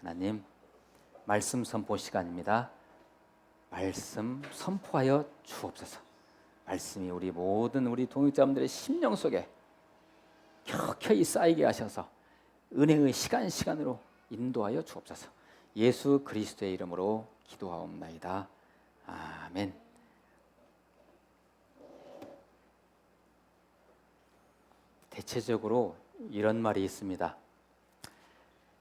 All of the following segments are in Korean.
하나님, 말씀 선포 시간입니다. 말씀 선포하여 주옵소서. 말씀이 우리 모든 우리 동역자분들의 심령 속에 켜켜이 쌓이게 하셔서 은혜의 시간으로 인도하여 주옵소서. 예수 그리스도의 이름으로 기도하옵나이다. 아멘. 대체적으로 이런 말이 있습니다.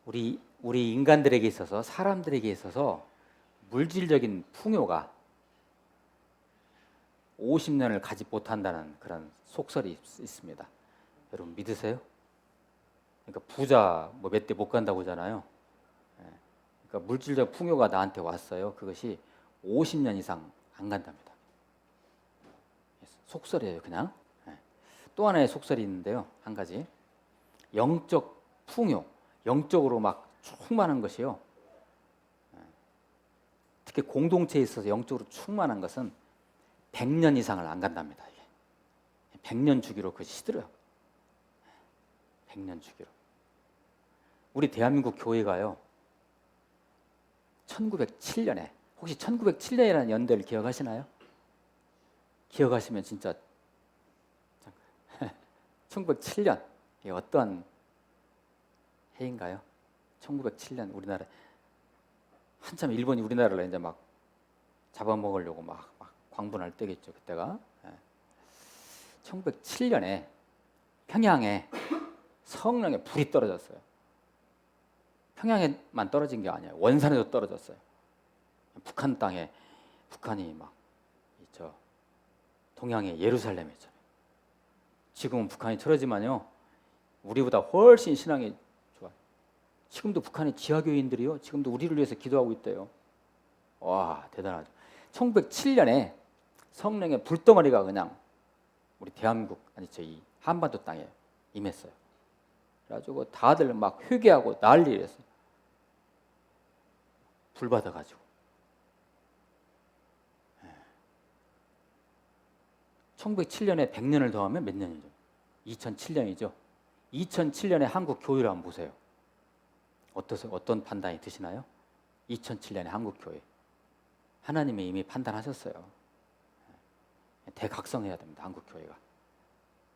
우리 인간들에게 있어서, 사람들에게 있어서 물질적인 풍요가 50년을 가지 못한다는 그런 속설이 있습니다. 여러분 믿으세요? 그러니까 부자 뭐 몇 대 못 간다고 하잖아요. 그러니까 물질적 풍요가 나한테 왔어요. 그것이 50년 이상 안 간답니다. 속설이에요, 그냥. 또 하나의 속설이 있는데요. 한 가지. 영적 풍요, 영적으로 막 충만한 것이요. 특히 공동체에 있어서 영적으로 충만한 것은 100년 이상을 안 간답니다. 이게. 100년 주기로 그것이 시들어요. 100년 주기로. 우리 대한민국 교회가요. 1907년에, 혹시 1907년이라는 연대를 기억하시나요? 기억하시면 진짜 1907년 이게 어떤 해인가요? 1907년 우리나라 한참 일본이 우리나라를 이제 막 잡아먹으려고 막 광분할 때겠죠. 그때가 1907년에 평양에 성령의 불이 떨어졌어요. 평양에만 떨어진 게 아니에요. 원산에도 떨어졌어요. 북한 땅에, 북한이 막 저 동양의 예루살렘 있잖아요. 지금은 북한이 틀어지만요, 우리보다 훨씬 신앙이 좋아요. 지금도 북한의 지하교인들이요, 지금도 우리를 위해서 기도하고 있대요. 와, 대단하죠. 1907년에 성령의 불덩어리가 그냥 우리 대한민국, 아니 이 한반도 땅에 임했어요. 그래가지고 다들 막 회개하고 난리랬어요. 불 받아가지고. 1907년에 100년을 더하면 몇 년이죠? 2007년이죠. 2007년에 한국 교회를 한번 보세요. 어떠세요? 어떤 판단이 드시나요? 2007년에 한국 교회. 하나님이 이미 판단하셨어요. 대각성해야 됩니다. 한국 교회가.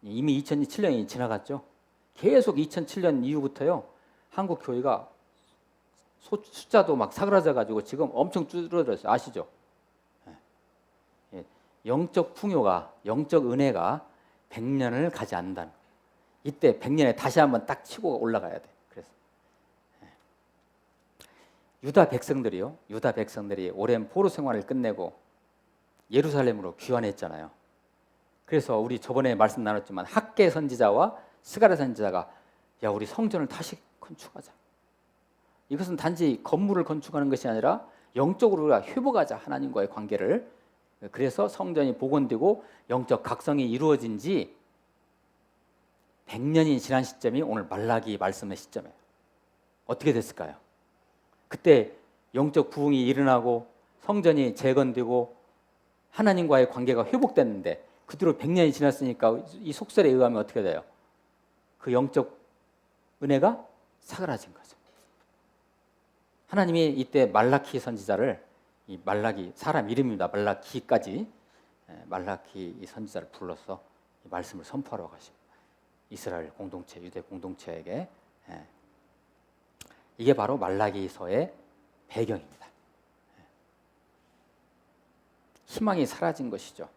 이미 2007년이 지나갔죠. 계속 2007년 이후부터요. 한국 교회가 숫자도 막 사그라져가지고 지금 엄청 줄어들었어요. 아시죠? 영적 풍요가, 영적 은혜가 100년을 가지 않는다는 거예요. 이때 100년에 다시 한번 딱 치고 올라가야 돼. 그래서 유다 백성들이 오랜 포로 생활을 끝내고 예루살렘으로 귀환했잖아요. 그래서 우리 저번에 말씀 나눴지만 학개 선지자와 스가랴 선지자가 야, 우리 성전을 다시 건축하자. 이것은 단지 건물을 건축하는 것이 아니라 영적으로 우리가 회복하자, 하나님과의 관계를. 그래서 성전이 복원되고 영적 각성이 이루어진 지 100년이 지난 시점이 오늘 말라기 말씀의 시점이에요. 어떻게 됐을까요? 그때 영적 부흥이 일어나고 성전이 재건되고 하나님과의 관계가 회복됐는데 그 뒤로 100년이 지났으니까 이 속설에 의하면 어떻게 돼요? 그 영적 은혜가 사그라진 거죠. 하나님이 이때 말라키 선지자를, 이 말라기 사람 이름입니다. 말라키까지, 말라키 이 선지자를 불러서 이 말씀을 선포하러 가십니다. 이스라엘 공동체, 유대 공동체에게. 이게 바로 말라기서의 배경입니다. 희망이 사라진 것이죠.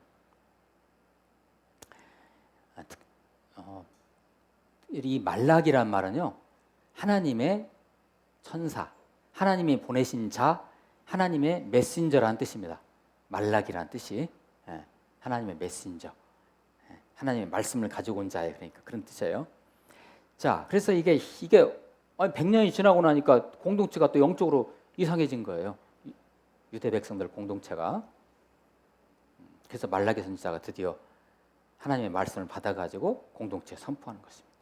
이 말라기란 말은요, 하나님의 천사, 하나님이 보내신 자, 하나님의 메신저라는 뜻입니다. 말라기라는 뜻이 하나님의 메신저, 하나님의 말씀을 가지고 온 자예요. 그러니까 그런 뜻이에요. 자, 그래서 이게 100년이 지나고 나니까 공동체가 또 영적으로 이상해진 거예요. 유대 백성들 공동체가. 그래서 말라기 선지자가 드디어 하나님의 말씀을 받아가지고 공동체에 선포하는 것입니다.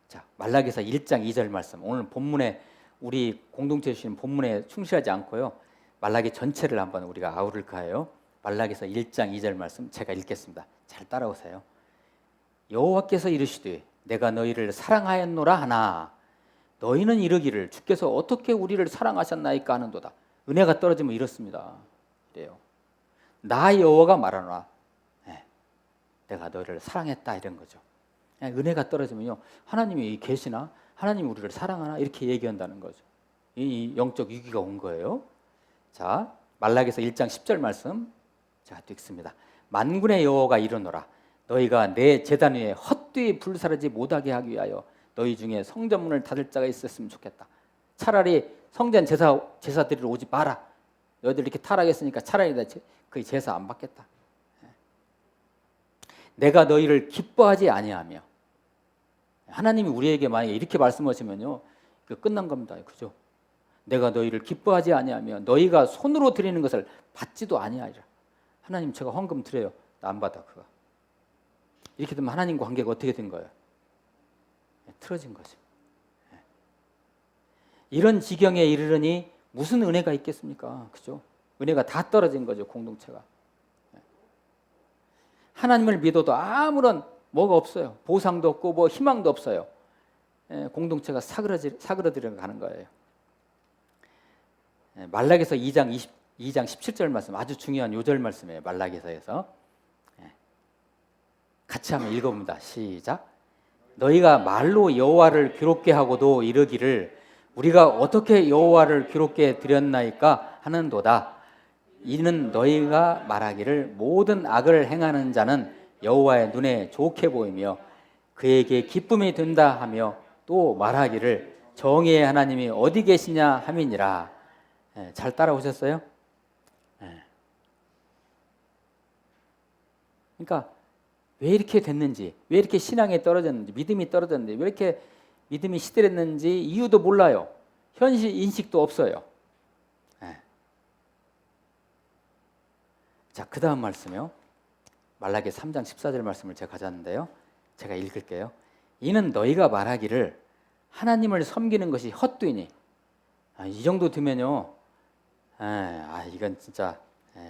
자, 말라기서 1장 2절 말씀. 오늘 본문에 우리 공동체에 주시는 본문에 충실하지 않고요, 말라기 전체를 한번 우리가 아우를까 해요. 말라기서 1장 2절 말씀 제가 읽겠습니다. 잘 따라오세요. 여호와께서 이르시되 내가 너희를 사랑하였노라 하나 너희는 이르기를 주께서 어떻게 우리를 사랑하셨나이까 하는도다. 은혜가 떨어지면 이렇습니다. 그래요. 나 여호와가 말하노라. 내가 너희를 사랑했다 이런 거죠. 은혜가 떨어지면요, 하나님이 계시나? 하나님이 우리를 사랑하나? 이렇게 얘기한다는 거죠. 이 영적 위기가 온 거예요. 자, 말라기서 1장 10절 말씀 제가 또 읽습니다. 만군의 여호와가 이르노라. 너희가 내 제단 위에 헛되이 불사르지 못하게 하기 위하여 너희 중에 성전문을 닫을 자가 있었으면 좋겠다. 차라리 성전 제사 드리러 오지 마라. 너희들 이렇게 타락했으니까 차라리 그 제사 안 받겠다. 내가 너희를 기뻐하지 아니하며. 하나님이 우리에게 만약에 이렇게 말씀하시면요, 끝난 겁니다. 그죠? 내가 너희를 기뻐하지 아니하며 너희가 손으로 드리는 것을 받지도 아니하리라. 하나님, 제가 헌금 드려요. 나 안 받아 그거. 이렇게 되면 하나님과 관계가 어떻게 된 거예요? 틀어진 거죠. 이런 지경에 이르르니 무슨 은혜가 있겠습니까? 그죠? 은혜가 다 떨어진 거죠, 공동체가. 하나님을 믿어도 아무런 뭐가 없어요. 보상도 없고 뭐 희망도 없어요. 공동체가 사그러들어 가는 거예요. 말라기서 2장 17절 말씀, 아주 중요한 요절 말씀이에요. 말라기서에서 같이 한번 읽어봅니다. 시작. 너희가 말로 여호와를 괴롭게 하고도 이르기를 우리가 어떻게 여호와를 괴롭게 드렸나이까 하는도다. 이는 너희가 말하기를 모든 악을 행하는 자는 여호와의 눈에 좋게 보이며 그에게 기쁨이 된다 하며 또 말하기를 정의의 하나님이 어디 계시냐 함이니라. 잘 따라오셨어요? 그러니까 왜 이렇게 됐는지, 왜 이렇게 신앙이 떨어졌는지, 믿음이 떨어졌는지, 왜 이렇게 믿음이 시들했는지 이유도 몰라요. 현실 인식도 없어요. 자, 그 다음 말씀이요. 말라기 3장 14절 말씀을 제가 가져왔는데요. 제가 읽을게요. 이는 너희가 말하기를 하나님을 섬기는 것이 헛되니. 이 정도 되면요, 이건 진짜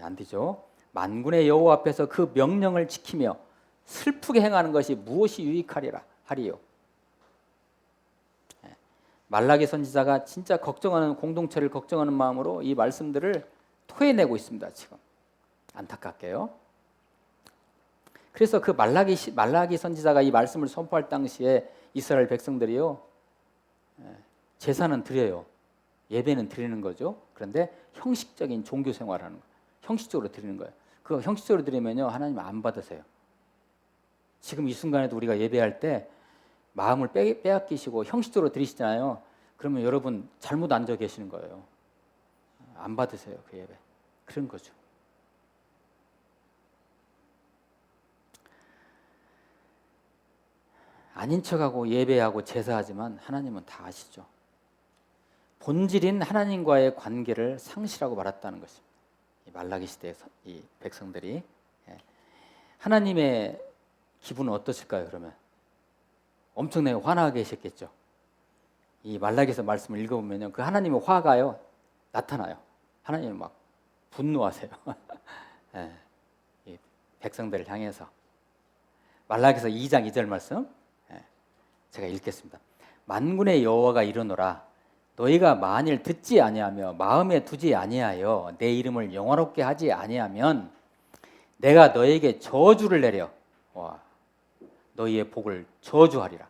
안 되죠. 만군의 여호와 앞에서 그 명령을 지키며 슬프게 행하는 것이 무엇이 유익하리라 하리요. 말라기 선지자가 진짜 걱정하는, 공동체를 걱정하는 마음으로 이 말씀들을 토해내고 있습니다. 지금 안타깝게요. 그래서 그 말라기 선지자가 이 말씀을 선포할 당시에 이스라엘 백성들이요, 제사는 드려요. 예배는 드리는 거죠. 그런데 형식적인 종교 생활하는 거예요. 형식적으로 드리는 거예요. 그 형식적으로 드리면요, 하나님 안 받으세요. 지금 이 순간에도 우리가 예배할 때 마음을 빼앗기시고 형식적으로 드리시잖아요. 그러면 여러분 잘못 앉아 계시는 거예요. 안 받으세요, 그 예배. 그런 거죠. 아닌 척하고 예배하고 제사하지만 하나님은 다 아시죠. 본질인 하나님과의 관계를 상실하고 말았다는 것입니다. 이 말라기 시대의 이 백성들이. 하나님의 기분은 어떠실까요? 그러면 엄청나게 화나게 계셨겠죠. 이 말라기서 말씀을 읽어보면요, 그 하나님의 화가요 나타나요. 하나님은 막 분노하세요. 이 백성들을 향해서. 말라기서 2장 2절 말씀 제가 읽겠습니다. 만군의 여호와가 이르노라. 너희가 만일 듣지 아니하며 마음에 두지 아니하여 내 이름을 영화롭게 하지 아니하면 내가 너에게 저주를 내려 너희의 복을 저주하리라.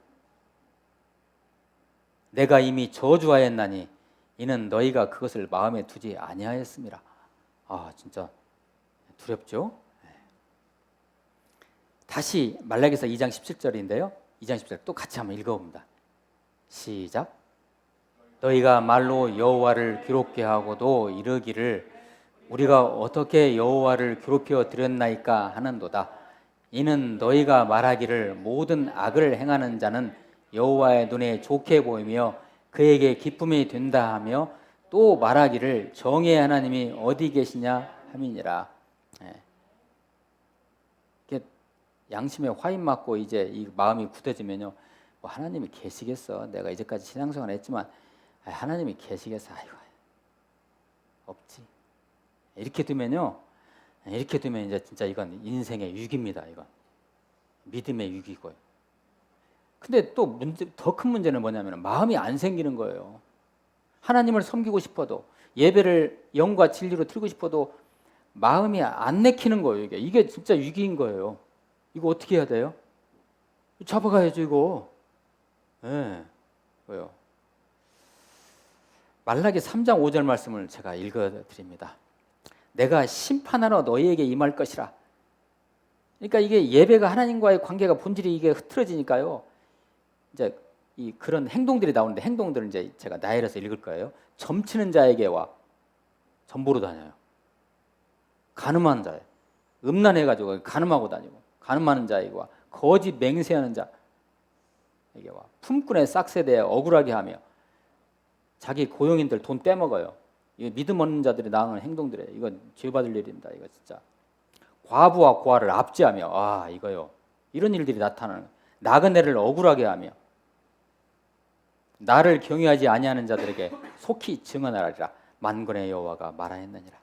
내가 이미 저주하였나니 이는 너희가 그것을 마음에 두지 아니하였음이라. 진짜 두렵죠? 다시 말라기서 2장 17절인데요. 2장 17절 또 같이 한번 읽어봅니다. 시작. 너희가 말로 여호와를 괴롭게 하고도 이르기를 우리가 어떻게 여호와를 괴롭혀 드렸나이까 하는도다. 이는 너희가 말하기를 모든 악을 행하는 자는 여호와의 눈에 좋게 보이며 그에게 기쁨이 된다 하며 또 말하기를 정의의 하나님이 어디 계시냐 함이니라. 양심에 화인 맞고 이제 이 마음이 굳어지면요, 뭐 하나님이 계시겠어? 내가 이제까지 신앙생활 했지만 하나님이 계시겠어? 아이고, 없지. 이렇게 되면요, 이렇게 되면 이제 진짜 이건 인생의 위기입니다. 이건 믿음의 위기고요. 근데 또 더 큰 문제는 뭐냐면 마음이 안 생기는 거예요. 하나님을 섬기고 싶어도 예배를 영과 진리로 드리고 싶어도 마음이 안 내키는 거예요. 이게 진짜 위기인 거예요. 이거 어떻게 해야 돼요? 잡아가야죠 이거. 예. 뭐요? 말라기 3장 5절 말씀을 제가 읽어드립니다. 내가 심판하러 너희에게 임할 것이라. 그러니까 이게 예배가 하나님과의 관계가 본질이 이게 흐트러지니까요. 이제 이 그런 행동들이 나오는데 행동들은 이제 제가 나열해서 읽을 거예요. 점치는 자에게와 점보로 다녀요. 간음하는 자에 음란해가지고 간음하고 다니고 간음하는 자에게와 거짓 맹세하는 자에게와 품꾼의 싹스에 대해 억울하게 하며 자기 고용인들 돈 떼먹어요. 이거 믿음 없는 자들이 나오는 행동들이에요. 이거 죄받을 일입니다. 이거 진짜 과부와 고아를 압제하며 이거요. 이런 일들이 나타나는 나그네를 억울하게 하며 나를 경외하지 아니하는 자들에게 속히 증언하리라. 만군의 여호와가 말하였느니라.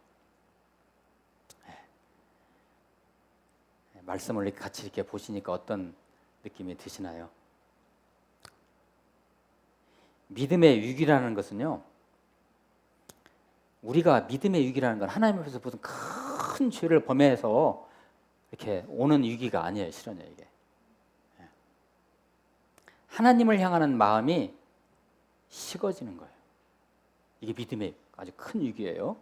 말씀을 같이 이렇게 보시니까 어떤 느낌이 드시나요? 믿음의 위기라는 것은요, 우리가 믿음의 위기라는 건 하나님 앞에서 무슨 큰 죄를 범해서 이렇게 오는 위기가 아니에요. 실은요, 이게. 하나님을 향하는 마음이 식어지는 거예요. 이게 믿음의 아주 큰 위기예요.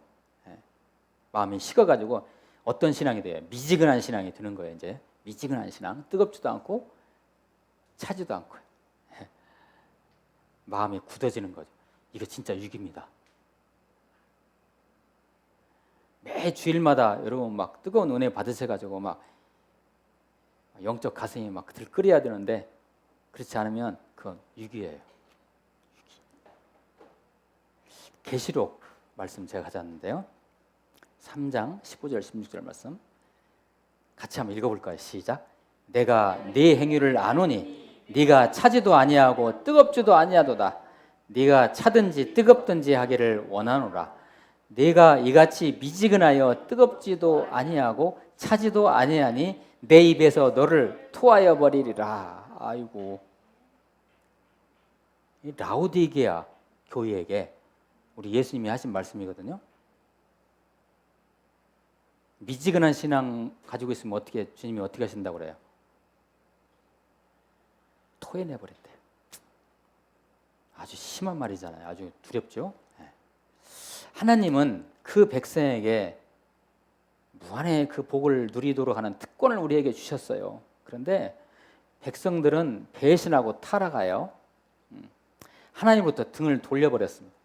마음이 식어가지고 어떤 신앙이 돼요? 미지근한 신앙이 드는 거예요. 이제 미지근한 신앙, 뜨겁지도 않고 차지도 않고 마음이 굳어지는 거죠. 이거 진짜 위기입니다. 매 주일마다 여러분 막 뜨거운 은혜 받으셔가지고 막 영적 가슴이 막 들끓여야 되는데 그렇지 않으면 그건 위기예요. 위기. 계시록 말씀 제가 가져왔는데요. 3장 15절 16절 말씀 같이 한번 읽어볼까요? 시작. 내가 네 행위를 아노니 네가 차지도 아니하고 뜨겁지도 아니하도다. 네가 차든지 뜨겁든지 하기를 원하노라. 네가 이같이 미지근하여 뜨겁지도 아니하고 차지도 아니하니 내 입에서 너를 토하여 버리리라. 아이고, 이 라오디게아 교회에게 우리 예수님이 하신 말씀이거든요. 미지근한 신앙 가지고 있으면 주님이 어떻게 하신다고 그래요? 토해내버린대요. 아주 심한 말이잖아요. 아주 두렵죠. 하나님은 그 백성에게 무한의 그 복을 누리도록 하는 특권을 우리에게 주셨어요. 그런데 백성들은 배신하고 타락하여 하나님부터 등을 돌려버렸습니다.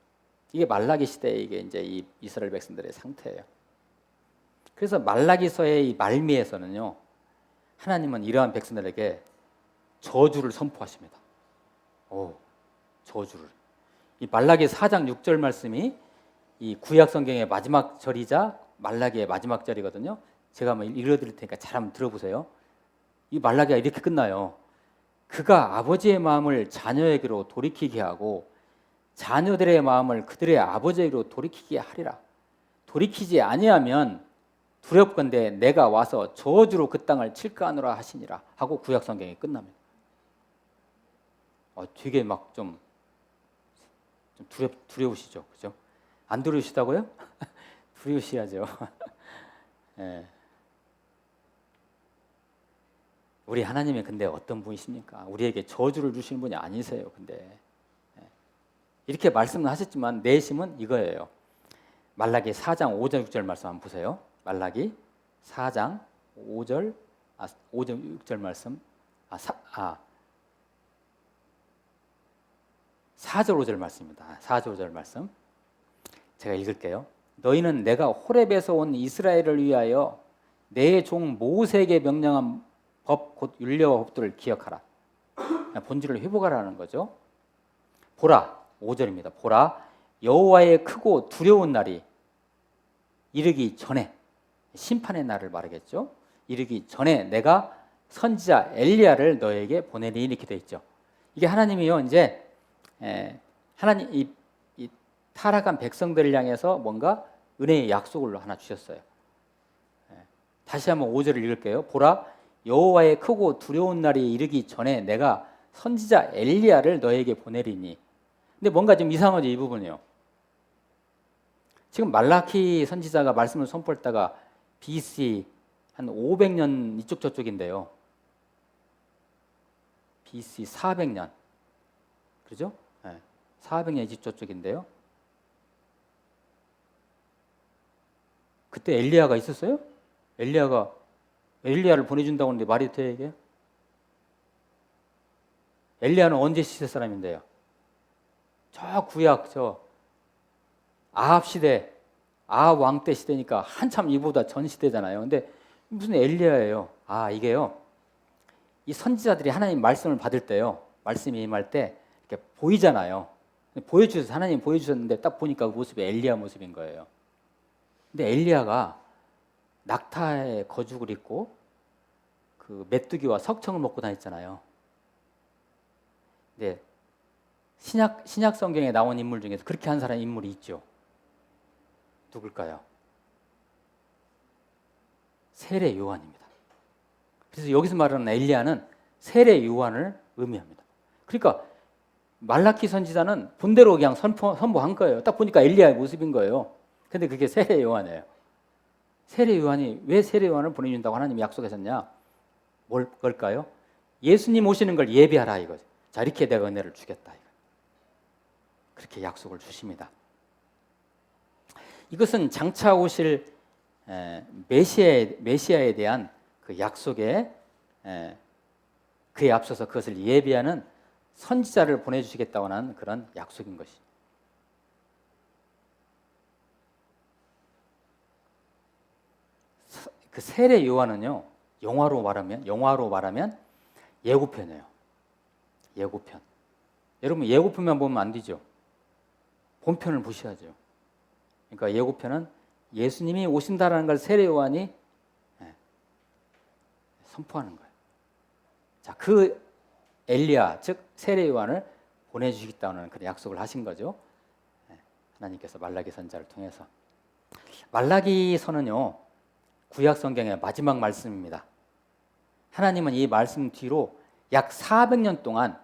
이게 말라기 시대의 이게 이제 이 이스라엘 백성들의 상태예요. 그래서 말라기서의 이 말미에서는요, 하나님은 이러한 백성들에게 저주를 선포하십니다. 저주를. 이 말라기 4장 6절 말씀이 이 구약 성경의 마지막 절이자 말라기의 마지막 절이거든요. 제가 한번 읽어드릴 테니까 잘 한번 들어보세요. 이 말라기가 이렇게 끝나요. 그가 아버지의 마음을 자녀에게로 돌이키게 하고 자녀들의 마음을 그들의 아버지에게로 돌이키게 하리라. 돌이키지 아니하면 두렵건대 내가 와서 저주로 그 땅을 칠까 하노라 하시니라 하고 구약 성경이 끝납니다. 되게 막 좀 두려우시죠, 그죠? 안 두려우시다고요? 두려우셔야죠. 예. 우리 하나님이 근데 어떤 분이십니까? 우리에게 저주를 주시는 분이 아니세요. 근데 이렇게 말씀을 하셨지만 내심은 이거예요. 말라기 4장 5절 6절 말씀 한번 보세요. 말라기 4장 5절 6절 말씀 4절 5절 말씀입니다. 4절 5절 말씀 제가 읽을게요. 너희는 내가 호렙에서 온 이스라엘을 위하여 내 종 모세에게 명령한 법 곧 율례와 법도를 기억하라. 본질을 회복하라는 거죠. 보라 5절입니다. 보라 여호와의 크고 두려운 날이 이르기 전에 심판의 날을 말하겠죠. 이르기 전에 내가 선지자 엘리야를 너에게 보내니 이렇게 돼 있죠. 이게 하나님이요 이제 하나님 이 타락한 백성들을 향해서 뭔가 은혜의 약속을 하나 주셨어요. 다시 한번 5절을 읽을게요. 보라 여호와의 크고 두려운 날이 이르기 전에 내가 선지자 엘리야를 너에게 보내리니. 근데 뭔가 좀 이상하죠, 이 부분이요. 지금 말라키 선지자가 말씀을 선포했다가 BC 한 500년 이쪽 저쪽인데요. BC 400년. 그죠? 네. 400년 이쪽 저쪽인데요. 그때 엘리야가 있었어요? 엘리야를 보내준다고 하는데 말이 돼, 이게? 엘리야는 언제 시대 사람인데요? 저 구약, 아합 시대, 아합 왕 때 시대니까 한참 이보다 전 시대잖아요. 근데 무슨 엘리야예요? 아, 이게요. 이 선지자들이 하나님 말씀을 받을 때요. 말씀이 임할 때 이렇게 보이잖아요. 보여주셔서 하나님 보여주셨는데 딱 보니까 그 모습이 엘리야 모습인 거예요. 근데 엘리야가 낙타의 거죽을 입고 그 메뚜기와 석청을 먹고 다녔잖아요. 근데 신약 성경에 나온 인물 중에서 그렇게 한 사람 인물이 있죠. 누굴까요? 세례 요한입니다. 그래서 여기서 말하는 엘리야는 세례 요한을 의미합니다. 그러니까 말라키 선지자는 본대로 그냥 선포한 거예요. 딱 보니까 엘리야의 모습인 거예요. 근데 그게 세례 요한이에요. 세례 요한이 왜 세례 요한을 보내준다고 하나님이 약속하셨냐? 뭘까요? 예수님 오시는 걸 예비하라 이거죠. 자, 이렇게 내가 은혜를 주겠다. 그렇게 약속을 주십니다. 이것은 장차 오실 메시아에 대한 그 약속에 그에 앞서서 그것을 예비하는 선지자를 보내주시겠다고 하는 그런 약속인 것이죠. 그 세례 요한은요, 영화로 말하면 예고편이에요. 예고편. 여러분 예고편만 보면 안 되죠. 본편을 보셔야죠. 그러니까 예고편은 예수님이 오신다라는 걸 세례 요한이 선포하는 거예요. 자, 그 엘리야, 즉 세례 요한을 보내주시겠다는 그런 약속을 하신 거죠. 하나님께서 말라기 선지자를 통해서. 말라기서는요, 구약 성경의 마지막 말씀입니다. 하나님은 이 말씀 뒤로 약 400년 동안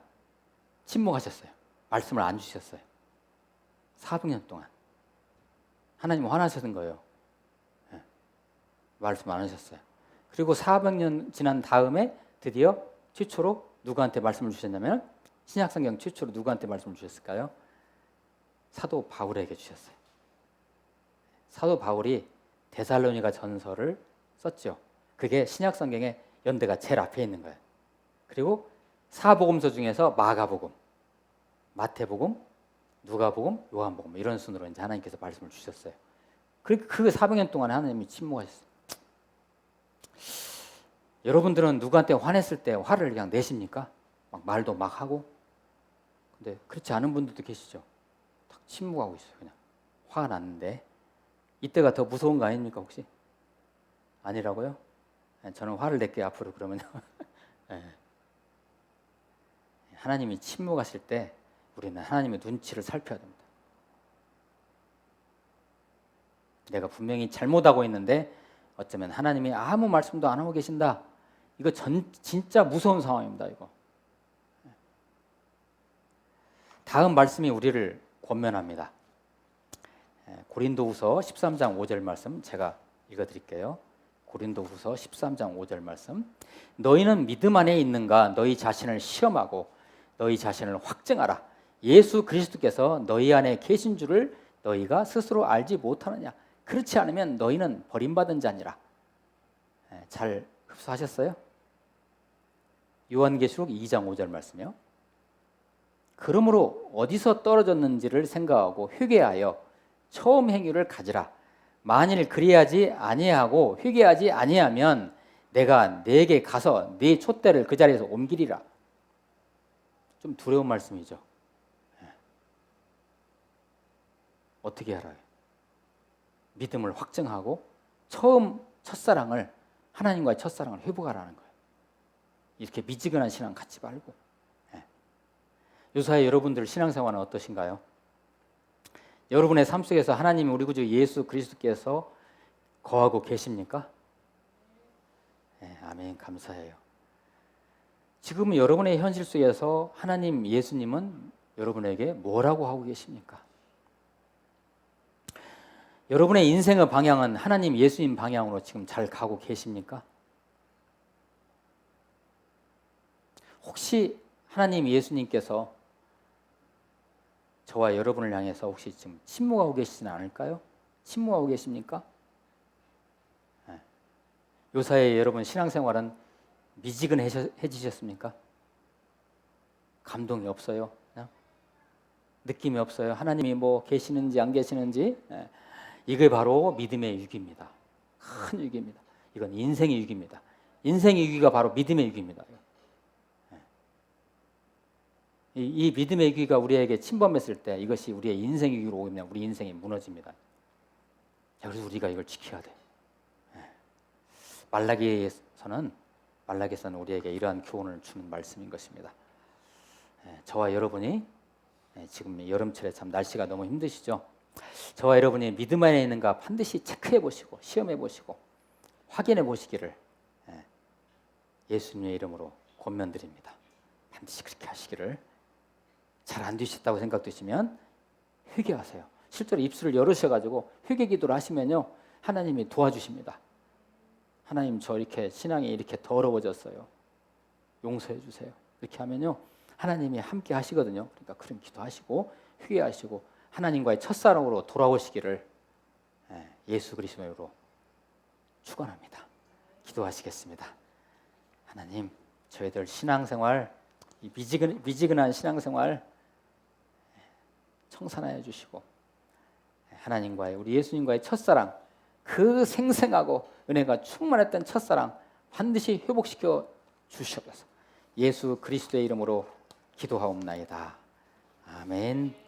침묵하셨어요. 말씀을 안 주셨어요. 400년 동안. 하나님 화나셨던 거예요. 말씀 안 하셨어요. 그리고 400년 지난 다음에 드디어 최초로 누구한테 말씀을 주셨냐면 신약성경 최초로 누구한테 말씀을 주셨을까요? 사도 바울에게 주셨어요. 사도 바울이 데살로니가 전서를 썼죠. 그게 신약성경의 연대가 제일 앞에 있는 거예요. 그리고 사복음서 중에서 마가복음, 마태복음, 누가복음, 요한복음 이런 순으로 이제 하나님께서 말씀을 주셨어요. 그 400년 동안에 하나님이 침묵하셨어요. 여러분들은 누구한테 화냈을 때 화를 그냥 내십니까? 막 말도 막 하고. 근데 그렇지 않은 분들도 계시죠. 딱 침묵하고 있어요. 그냥 화가 났는데 이때가 더 무서운 거 아닙니까 혹시? 아니라고요? 저는 화를 낼게요 앞으로 그러면요. 하나님이 침묵하실 때 우리는 하나님의 눈치를 살펴야 됩니다. 내가 분명히 잘못하고 있는데 어쩌면 하나님이 아무 말씀도 안 하고 계신다. 이거 진짜 무서운 상황입니다. 이거. 다음 말씀이 우리를 권면합니다. 고린도후서 13장 5절 말씀 제가 읽어드릴게요. 고린도후서 13장 5절 말씀. 너희는 믿음 안에 있는가? 너희 자신을 시험하고 너희 자신을 확증하라. 예수 그리스도께서 너희 안에 계신 줄을 너희가 스스로 알지 못하느냐? 그렇지 않으면 너희는 버림받은 자니라. 잘 흡수하셨어요? 요한계시록 2장 5절 말씀이요. 그러므로 어디서 떨어졌는지를 생각하고 회개하여 처음 행위를 가지라. 만일 그리하지 아니하고 회개하지 아니하면 내가 네게 가서 네 촛대를 그 자리에서 옮기리라. 좀 두려운 말씀이죠. 어떻게 알아요? 믿음을 확증하고 첫사랑을 하나님과의 첫사랑을 회복하라는 거예요. 이렇게 미지근한 신앙 갖지 말고. 요사이 여러분들 신앙생활은 어떠신가요? 여러분의 삶 속에서 하나님 우리 구주 예수 그리스도께서 거하고 계십니까? 아멘. 감사해요. 지금 여러분의 현실 속에서 하나님 예수님은 여러분에게 뭐라고 하고 계십니까? 여러분의 인생의 방향은 하나님 예수님 방향으로 지금 잘 가고 계십니까? 혹시 하나님 예수님께서 저와 여러분을 향해서 혹시 지금 침묵하고 계시지는 않을까요? 침묵하고 계십니까? 네. 요사이 여러분 신앙생활은 미지근해지셨습니까? 감동이 없어요? 그냥? 느낌이 없어요? 하나님이 뭐 계시는지 안 계시는지? 네. 이게 바로 믿음의 위기입니다. 큰 위기입니다. 이건 인생의 위기입니다. 인생의 위기가 바로 믿음의 위기입니다. 이 믿음의 위기가 우리에게 침범했을 때 이것이 우리의 인생의 위기로 오면 우리 인생이 무너집니다. 그래서 우리가 이걸 지켜야 돼. 말라기에서는 우리에게 이러한 교훈을 주는 말씀인 것입니다. 저와 여러분이 지금 여름철에 참 날씨가 너무 힘드시죠? 저와 여러분이 믿음 안에 있는가 반드시 체크해 보시고 시험해 보시고 확인해 보시기를 예수님의 이름으로 권면드립니다. 반드시 그렇게 하시기를. 잘 안 되셨다고 생각되시면 회개하세요. 실제로 입술을 열으셔가지고 회개 기도를 하시면요 하나님이 도와주십니다. 하나님 저 이렇게 신앙이 이렇게 더러워졌어요. 용서해 주세요. 이렇게 하면요 하나님이 함께 하시거든요. 그러니까 그런 기도하시고 회개하시고 하나님과의 첫사랑으로 돌아오시기를 예수 그리스도의 이름으로 축원합니다. 기도하시겠습니다. 하나님 저희들 신앙생활 이 미지근한 신앙생활 청산하여 주시고 하나님과의 우리 예수님과의 첫사랑 그 생생하고 은혜가 충만했던 첫사랑 반드시 회복시켜 주시옵소서. 예수 그리스도의 이름으로 기도하옵나이다. 아멘.